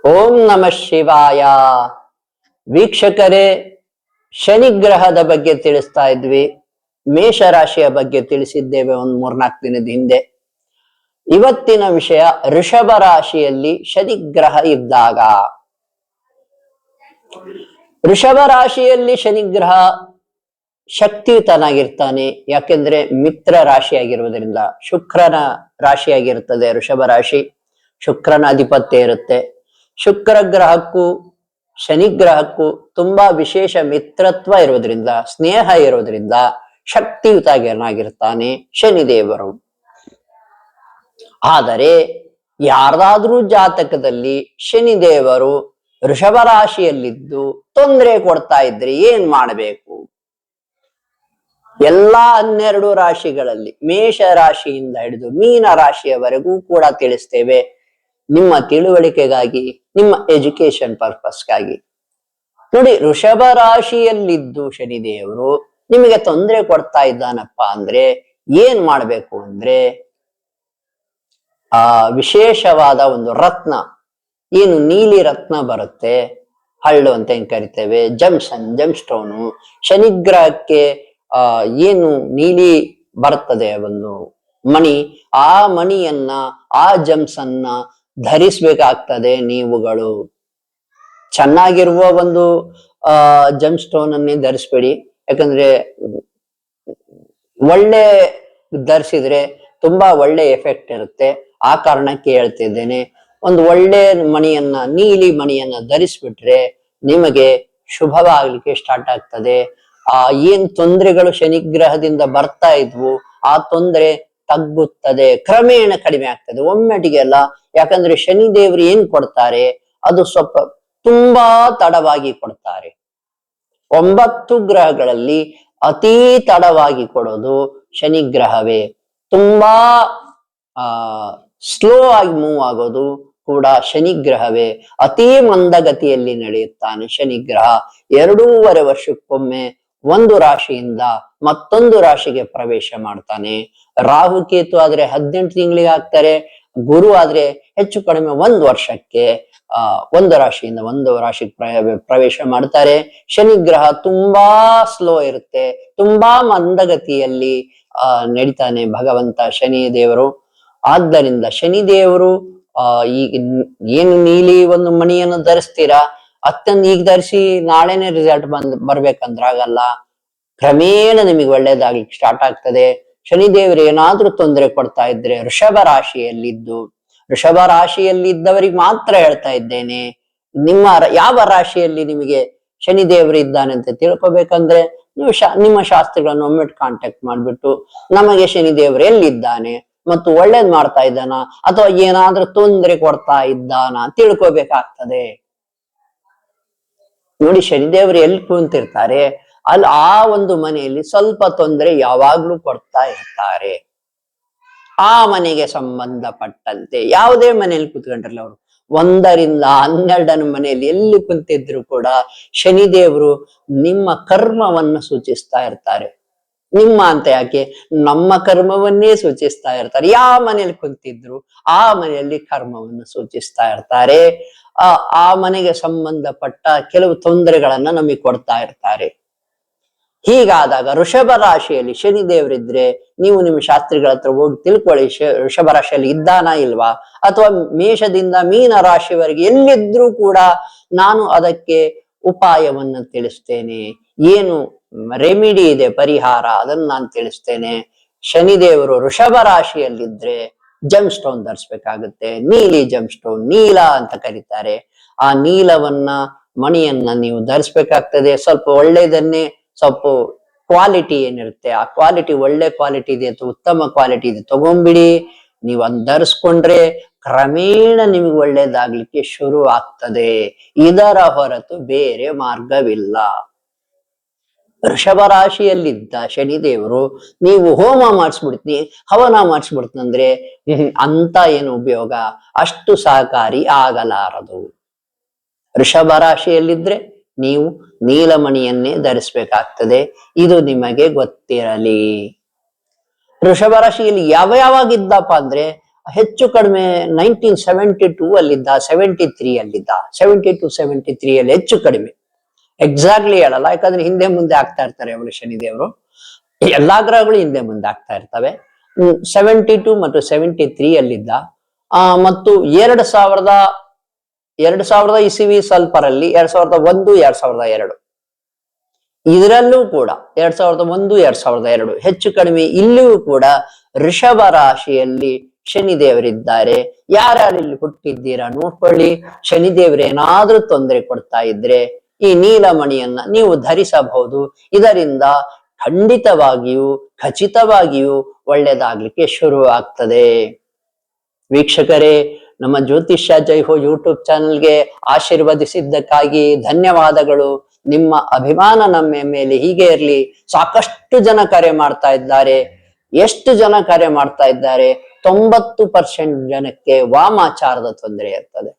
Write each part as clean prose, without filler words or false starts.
ಓಂ ನಮಃ ಶಿವಾಯ. ವೀಕ್ಷಕರೇ, ಶನಿಗ್ರಹದ ಬಗ್ಗೆ ತಿಳಿಸ್ತಾ ಇದ್ವಿ. ಮೇಷರಾಶಿಯ ಬಗ್ಗೆ ತಿಳಿಸಿದ್ದೇವೆ ಒಂದು 3-4 ದಿನದ ಹಿಂದೆ. ಇವತ್ತಿನ ವಿಷಯ ಋಷಭ ರಾಶಿಯಲ್ಲಿ ಶನಿಗ್ರಹ ಇದ್ದಾಗ. ಋಷಭ ರಾಶಿಯಲ್ಲಿ ಶನಿಗ್ರಹ ಶಕ್ತಿಯುತನಾಗಿರ್ತಾನೆ. ಯಾಕೆಂದ್ರೆ ಮಿತ್ರ ರಾಶಿಯಾಗಿರುವುದರಿಂದ, ಶುಕ್ರನ ರಾಶಿಯಾಗಿರುತ್ತದೆ ಋಷಭ ರಾಶಿ. ಶುಕ್ರನ ಅಧಿಪತ್ಯ ಇರುತ್ತೆ. ಶುಕ್ರ ಗ್ರಹಕ್ಕೂ ಶನಿಗ್ರಹಕ್ಕೂ ತುಂಬಾ ವಿಶೇಷ ಮಿತ್ರತ್ವ ಇರೋದ್ರಿಂದ, ಸ್ನೇಹ ಇರೋದ್ರಿಂದ ಶಕ್ತಿಯುತನಾಗಿರ್ತಾನೆ ಶನಿದೇವರು. ಆದರೆ ಯಾರ್ದಾದ್ರೂ ಜಾತಕದಲ್ಲಿ ಶನಿದೇವರು ಋಷಭ ರಾಶಿಯಲ್ಲಿದ್ದು ತೊಂದರೆ ಕೊಡ್ತಾ ಇದ್ರೆ ಏನ್ ಮಾಡಬೇಕು? ಎಲ್ಲಾ 12 ರಾಶಿಗಳಲ್ಲಿ ಮೇಷ ರಾಶಿಯಿಂದ ಹಿಡಿದು ಮೀನ ರಾಶಿಯವರೆಗೂ ಕೂಡ ತಿಳಿಸ್ತೇವೆ. ನಿಮ್ಮ ತಿಳುವಳಿಕೆಗಾಗಿ, ನಿಮ್ಮ ಎಜುಕೇಶನ್ ಪರ್ಪಸ್ಗಾಗಿ. ನೋಡಿ, ಋಷಭ ರಾಶಿಯಲ್ಲಿದ್ದು ಶನಿದೇವರು ನಿಮಗೆ ತೊಂದರೆ ಕೊಡ್ತಾ ಇದ್ದಾನಪ್ಪ ಅಂದ್ರೆ ಏನ್ ಮಾಡ್ಬೇಕು ಅಂದ್ರೆ, ವಿಶೇಷವಾದ ಒಂದು ರತ್ನ, ಏನು ನೀಲಿ ರತ್ನ ಬರುತ್ತೆ, ಹಳ್ಳು ಅಂತ ಏನ್ ಕರಿತೇವೆ, ಜಮ್ ಸ್ಟೋನು. ಶನಿಗ್ರಹಕ್ಕೆ ಏನು ನೀಲಿ ಬರ್ತದೆ ಒಂದು ಮಣಿ, ಆ ಮಣಿಯನ್ನ, ಆ ಜಮ್ಸ್ ಅನ್ನ ಧರಿಸ್ಬೇಕಾಗ್ತದೆ ನೀವುಗಳು. ಚೆನ್ನಾಗಿರುವ ಒಂದು ಜಮ್ ಸ್ಟೋನ್ ಅನ್ನೇ ಧರಿಸ್ಬೇಡಿ. ಯಾಕಂದ್ರೆ ಒಳ್ಳೆ ಧರಿಸಿದ್ರೆ ತುಂಬಾ ಒಳ್ಳೆ ಎಫೆಕ್ಟ್ ಇರುತ್ತೆ. ಆ ಕಾರಣಕ್ಕೆ ಹೇಳ್ತಿದ್ದೇನೆ, ಒಂದು ಒಳ್ಳೆ ಮಣಿಯನ್ನ, ನೀಲಿ ಮಣಿಯನ್ನ ಧರಿಸ್ಬಿಟ್ರೆ ನಿಮಗೆ ಶುಭವಾಗ್ಲಿಕ್ಕೆ ಸ್ಟಾರ್ಟ್ ಆಗ್ತದೆ. ಏನ್ ತೊಂದರೆಗಳು ಶನಿಗ್ರಹದಿಂದ ಬರ್ತಾ ಇದ್ವು, ಆ ತೊಂದರೆ ತಗ್ಗುತ್ತದೆ, ಕ್ರಮೇಣ ಕಡಿಮೆ ಆಗ್ತದೆ, ಒಮ್ಮೆಟಿಗೆ ಅಲ್ಲ. ಯಾಕಂದ್ರೆ ಶನಿದೇವರು ಏನ್ ಕೊಡ್ತಾರೆ ಅದು ಸ್ವಲ್ಪ ತುಂಬಾ ತಡವಾಗಿ ಕೊಡ್ತಾರೆ. 9 ಗ್ರಹಗಳಲ್ಲಿ ಅತೀ ತಡವಾಗಿ ಕೊಡೋದು ಶನಿಗ್ರಹವೇ. ತುಂಬಾ ಸ್ಲೋ ಆಗಿ ಮೂವ್ ಆಗೋದು ಕೂಡ ಶನಿಗ್ರಹವೇ. ಅತೀ ಮಂದಗತಿಯಲ್ಲಿ ನಡೆಯುತ್ತಾನೆ ಶನಿಗ್ರಹ. 2.5 ವರ್ಷಕ್ಕೊಮ್ಮೆ ಒಂದು ರಾಶಿಯಿಂದ ಮತ್ತೊಂದು ರಾಶಿಗೆ ಪ್ರವೇಶ ಮಾಡ್ತಾನೆ. ರಾಹುಕೇತು ಆದ್ರೆ 18 ತಿಂಗಳಿಗೆ ಆಗ್ತಾರೆ. ಗುರು ಆದ್ರೆ ಹೆಚ್ಚು ಕಡಿಮೆ 1 ವರ್ಷಕ್ಕೆ ಒಂದು ರಾಶಿಯಿಂದ ಒಂದು ರಾಶಿಗೆ ಪ್ರವೇಶ ಮಾಡ್ತಾರೆ. ಶನಿಗ್ರಹ ತುಂಬಾ ಸ್ಲೋ ಇರುತ್ತೆ, ತುಂಬಾ ಮಂದಗತಿಯಲ್ಲಿ ನಡೀತಾನೆ ಭಗವಂತ ಶನಿ ದೇವರು. ಆದ್ದರಿಂದ ಶನಿದೇವರು ಈಗ ಏನು ನೀಲಿ ಒಂದು ಮಣಿಯನ್ನು ಧರಿಸ್ತೀರಾ, ಅತ್ತಂದು ಈಗ ಧರಿಸಿ ನಾಳೆನೆ ರಿಸಲ್ಟ್ ಬರ್ಬೇಕಂದ್ರ ಆಗಲ್ಲ. ಕ್ರಮೇಣ ನಿಮಗೆ ಒಳ್ಳೇದಾಗ್ಲಿಕ್ಕೆ ಸ್ಟಾರ್ಟ್ ಆಗ್ತದೆ. ಶನಿದೇವರು ಏನಾದ್ರೂ ತೊಂದರೆ ಕೊಡ್ತಾ ಇದ್ರೆ ಋಷಭ ರಾಶಿಯಲ್ಲಿದ್ದವರಿಗೆ ಮಾತ್ರ ಹೇಳ್ತಾ ಇದ್ದೇನೆ. ನಿಮ್ಮ ಯಾವ ರಾಶಿಯಲ್ಲಿ ನಿಮಗೆ ಶನಿದೇವರು ಇದ್ದಾನೆ ಅಂತ ತಿಳ್ಕೊಬೇಕಂದ್ರೆ ನೀವು ನಿಮ್ಮ ಶಾಸ್ತ್ರಿಗಳನ್ನು ಒಮ್ಮೆ ಕಾಂಟ್ಯಾಕ್ಟ್ ಮಾಡ್ಬಿಟ್ಟು ನಮಗೆ ಶನಿದೇವರು ಎಲ್ಲಿದ್ದಾನೆ ಮತ್ತು ಒಳ್ಳೇದ್ ಮಾಡ್ತಾ ಇದ್ದಾನ ಅಥವಾ ಏನಾದ್ರೂ ತೊಂದರೆ ಕೊಡ್ತಾ ಇದ್ದಾನ ತಿಳ್ಕೊಬೇಕಾಗ್ತದೆ. ನೋಡಿ, ಶನಿದೇವರು ಎಲ್ಲಿ ಕುಂತಿರ್ತಾರೆ ಅಲ್ಲಿ ಆ ಒಂದು ಮನೆಯಲ್ಲಿ ಸ್ವಲ್ಪ ತೊಂದರೆ ಯಾವಾಗ್ಲೂ ಕೊಡ್ತಾ ಇರ್ತಾರೆ. ಆ ಮನೆಗೆ ಸಂಬಂಧಪಟ್ಟಂತೆ ಯಾವುದೇ ಮನೆಯಲ್ಲಿ ಕೂತ್ಕೊಂಡ್ರಲ್ಲ ಅವರು, 1ರಿಂದ 12 ಮನೆಯಲ್ಲಿ ಎಲ್ಲಿ ಕುಂತಿದ್ರು ಕೂಡ ಶನಿದೇವರು ನಿಮ್ಮ ಕರ್ಮವನ್ನು ಸೂಚಿಸ್ತಾ ಇರ್ತಾರೆ. ನಿಮ್ಮ ಅಂತ ಯಾಕೆ, ನಮ್ಮ ಕರ್ಮವನ್ನೇ ಸೂಚಿಸ್ತಾ ಇರ್ತಾರೆ. ಯಾವ ಮನೆಯಲ್ಲಿ ಕುಂತಿದ್ರು ಆ ಮನೆಯಲ್ಲಿ ಕರ್ಮವನ್ನು ಸೂಚಿಸ್ತಾ ಇರ್ತಾರೆ. ಆ ಮನೆಗೆ ಸಂಬಂಧಪಟ್ಟ ಕೆಲವು ತೊಂದರೆಗಳನ್ನ ನಮಗೆ ಕೊಡ್ತಾ ಇರ್ತಾರೆ. ಹೀಗಾದಾಗ ಋಷಭ ರಾಶಿಯಲ್ಲಿ ಶನಿದೇವರಿದ್ರೆ ನೀವು ನಿಮ್ಮ ಶಾಸ್ತ್ರಿಗಳ ಹತ್ರ ಹೋಗಿ ತಿಳ್ಕೊಳ್ಳಿ, ಋಷಭ ರಾಶಿಯಲ್ಲಿ ಇದ್ದಾನ ಇಲ್ವಾ, ಅಥವಾ ಮೇಷದಿಂದ ಮೀನ ರಾಶಿವರೆಗೆ ಎಲ್ಲಿದ್ರೂ ಕೂಡ ನಾನು ಅದಕ್ಕೆ ಉಪಾಯವನ್ನು ತಿಳಿಸ್ತೇನೆ. ಏನು ರೆಮಿಡಿ ಇದೆ, ಪರಿಹಾರ, ಅದನ್ನು ನಾನು ತಿಳಿಸ್ತೇನೆ. ಶನಿದೇವರು ಋಷಭ ರಾಶಿಯಲ್ಲಿದ್ರೆ ಜಮ್ ಸ್ಟೋನ್ ಧರಿಸ್ಬೇಕಾಗುತ್ತೆ. ನೀಲಿ ಜಮ್ ಸ್ಟೋನ್, ನೀಲ ಅಂತ ಕರೀತಾರೆ. ಆ ನೀಲವನ್ನ ಮಣಿಯನ್ನ ನೀವು ಧರಿಸ್ಬೇಕಾಗ್ತದೆ. ಸ್ವಲ್ಪ ಒಳ್ಳೇದನ್ನೇ, ಸ್ವಲ್ಪ ಕ್ವಾಲಿಟಿ ಏನಿರುತ್ತೆ ಆ ಕ್ವಾಲಿಟಿ, ಒಳ್ಳೆ ಕ್ವಾಲಿಟಿ ಇದೆ ಅಥವಾ ಉತ್ತಮ ಕ್ವಾಲಿಟಿ ಇದೆ ತಗೊಂಡ್ಬಿಡಿ. ನೀವು ಅದ್ ಧರಿಸ್ಕೊಂಡ್ರೆ ಕ್ರಮೇಣ ನಿಮ್ಗೆ ಒಳ್ಳೇದಾಗ್ಲಿಕ್ಕೆ ಶುರು ಆಗ್ತದೆ. ಇದರ ಹೊರತು ಬೇರೆ ಮಾರ್ಗವಿಲ್ಲ. ಋಷಭ ರಾಶಿಯಲ್ಲಿದ್ದ ಶನಿದೇವರು ನೀವು ಹೋಮ ಮಾಡಿಸ್ಬಿಡ್ತೀನಿ, ಹವನ ಮಾಡಿಸ್ಬಿಡ್ತಂದ್ರೆ ಅಂತ ಏನು ಉಪಯೋಗ, ಅಷ್ಟು ಸಹಕಾರಿ ಆಗಲಾರದು. ಋಷಭ ರಾಶಿಯಲ್ಲಿದ್ರೆ ನೀವು ನೀಲಮಣಿಯನ್ನೇ ಧರಿಸ್ಬೇಕಾಗ್ತದೆ. ಇದು ನಿಮಗೆ ಗೊತ್ತಿರಲಿ. ಋಷಭ ರಾಶಿಯಲ್ಲಿ ಯಾವಾಗಿದ್ದಪ್ಪ ಅಂದ್ರೆ ಹೆಚ್ಚು ಕಡಿಮೆ 1972 ಅಲ್ಲಿದ್ದ, 73 ಅಲ್ಲಿದ್ದ, 72 73 ಅಲ್ಲಿ ಹೆಚ್ಚು ಕಡಿಮೆ. ಎಕ್ಸಾಕ್ಟ್ಲಿ ಹೇಳಲ್ಲ, ಯಾಕಂದ್ರೆ ಹಿಂದೆ ಮುಂದೆ ಆಗ್ತಾ ಇರ್ತಾರೆ ಅವರು ಶನಿದೇವರು. ಎಲ್ಲಾ ಗ್ರಹಗಳು ಹಿಂದೆ ಮುಂದೆ ಆಗ್ತಾ ಇರ್ತವೆ. 72 ಮತ್ತು 73 ಅಲ್ಲಿದ್ದ. ಮತ್ತು 2000 ಇಸವಿ ಸ್ವಲ್ಪರಲ್ಲಿ 2001 2002 ಇದರಲ್ಲೂ ಕೂಡ 2001 2002 ಹೆಚ್ಚು ಕಡಿಮೆ ಇಲ್ಲಿಯೂ ಕೂಡ ಋಷಭ ರಾಶಿಯಲ್ಲಿ ಶನಿದೇವರಿದ್ದಾರೆ. ಯಾರ್ಯಾರು ಇಲ್ಲಿ ಹುಟ್ಟಿದ್ದೀರಾ ನೋಡ್ಕೊಳ್ಳಿ. ಶನಿದೇವರು ಏನಾದ್ರೂ ತೊಂದರೆ ಕೊಡ್ತಾ ಇದ್ರೆ ಈ ನೀಲಮಣಿಯನ್ನ ನೀವು ಧರಿಸಬಹುದು. ಇದರಿಂದ ಖಂಡಿತವಾಗಿಯೂ ಖಚಿತವಾಗಿಯೂ ಒಳ್ಳೇದಾಗ್ಲಿಕ್ಕೆ ಶುರು ಆಗ್ತದೆ. ವೀಕ್ಷಕರೇ, ನಮ್ಮ ಜ್ಯೋತಿಷ್ಯ ಜೈ ಹೋ ಯೂಟ್ಯೂಬ್ ಚಾನೆಲ್ಗೆ ಆಶೀರ್ವದಿಸಿದ್ದಕ್ಕಾಗಿ ಧನ್ಯವಾದಗಳು. ನಿಮ್ಮ ಅಭಿಮಾನ ನಮ್ಮ ಮೇಲೆ ಹೀಗೆ ಇರಲಿ. ಸಾಕಷ್ಟು ಜನ ಕರೆ ಮಾಡ್ತಾ ಇದ್ದಾರೆ. ಎಷ್ಟು ಜನ ಕರೆ ಮಾಡ್ತಾ ಇದ್ದಾರೆ? 90% ಜನಕ್ಕೆ ವಾಮಾಚಾರದ ತೊಂದರೆ ಇರ್ತದೆ.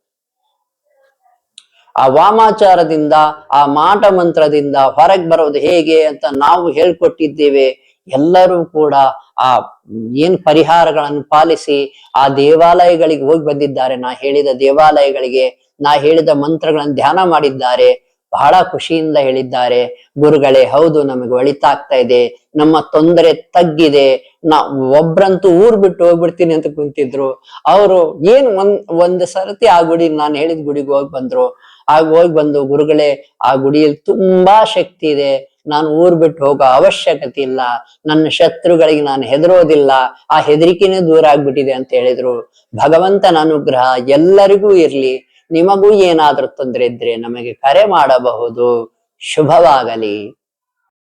ಆ ವಾಮಾಚಾರದಿಂದ, ಆ ಮಾಟ ಮಂತ್ರದಿಂದ ಹೊರಗೆ ಬರೋದು ಹೇಗೆ ಅಂತ ನಾವು ಹೇಳ್ಕೊಟ್ಟಿದ್ದೇವೆ. ಎಲ್ಲರೂ ಕೂಡ ಆ ಏನ್ ಪರಿಹಾರಗಳನ್ನು ಪಾಲಿಸಿ ಆ ದೇವಾಲಯಗಳಿಗೆ ಹೋಗಿ ಬಂದಿದ್ದಾರೆ. ನಾ ಹೇಳಿದ ದೇವಾಲಯಗಳಿಗೆ, ನಾ ಹೇಳಿದ ಮಂತ್ರಗಳನ್ನು ಧ್ಯಾನ ಮಾಡಿದ್ದಾರೆ. ಬಹಳ ಖುಷಿಯಿಂದ ಹೇಳಿದ್ದಾರೆ, ಗುರುಗಳೇ ಹೌದು ನಮಗೆ ಒಳಿತಾಗ್ತಾ ಇದೆ, ನಮ್ಮ ತೊಂದರೆ ತಗ್ಗಿದೆ. ಒಬ್ರಂತೂ ಊರ್ ಬಿಟ್ಟು ಹೋಗ್ಬಿಡ್ತೀನಿ ಅಂತ ಕುಂತಿದ್ರು. ಅವರು ಏನ್ ಒಂದ್ ಸರತಿ ಆ ಗುಡಿ, ನಾನು ಹೇಳಿದ ಗುಡಿಗೆ ಹೋಗಿ ಬಂದ್ರು. ಹೋಗಿ ಬಂದು, ಗುರುಗಳೇ ಆ ಗುಡಿಯಲ್ಲಿ ತುಂಬಾ ಶಕ್ತಿ ಇದೆ, ನಾನು ಊರ್ ಬಿಟ್ಟು ಹೋಗೋ ಅವಶ್ಯಕತೆ ಇಲ್ಲ, ನನ್ನ ಶತ್ರುಗಳಿಗೆ ನಾನು ಹೆದರೋದಿಲ್ಲ, ಆ ಹೆದರಿಕೆನೇ ದೂರ ಆಗ್ಬಿಟ್ಟಿದೆ ಅಂತ ಹೇಳಿದ್ರು. ಭಗವಂತನ ಅನುಗ್ರಹ ಎಲ್ಲರಿಗೂ ಇರ್ಲಿ. ನಿಮಗೂ ಏನಾದ್ರೂ ತೊಂದರೆ ಇದ್ರೆ ನಮಗೆ ಕರೆ ಮಾಡಬಹುದು. ಶುಭವಾಗಲಿ.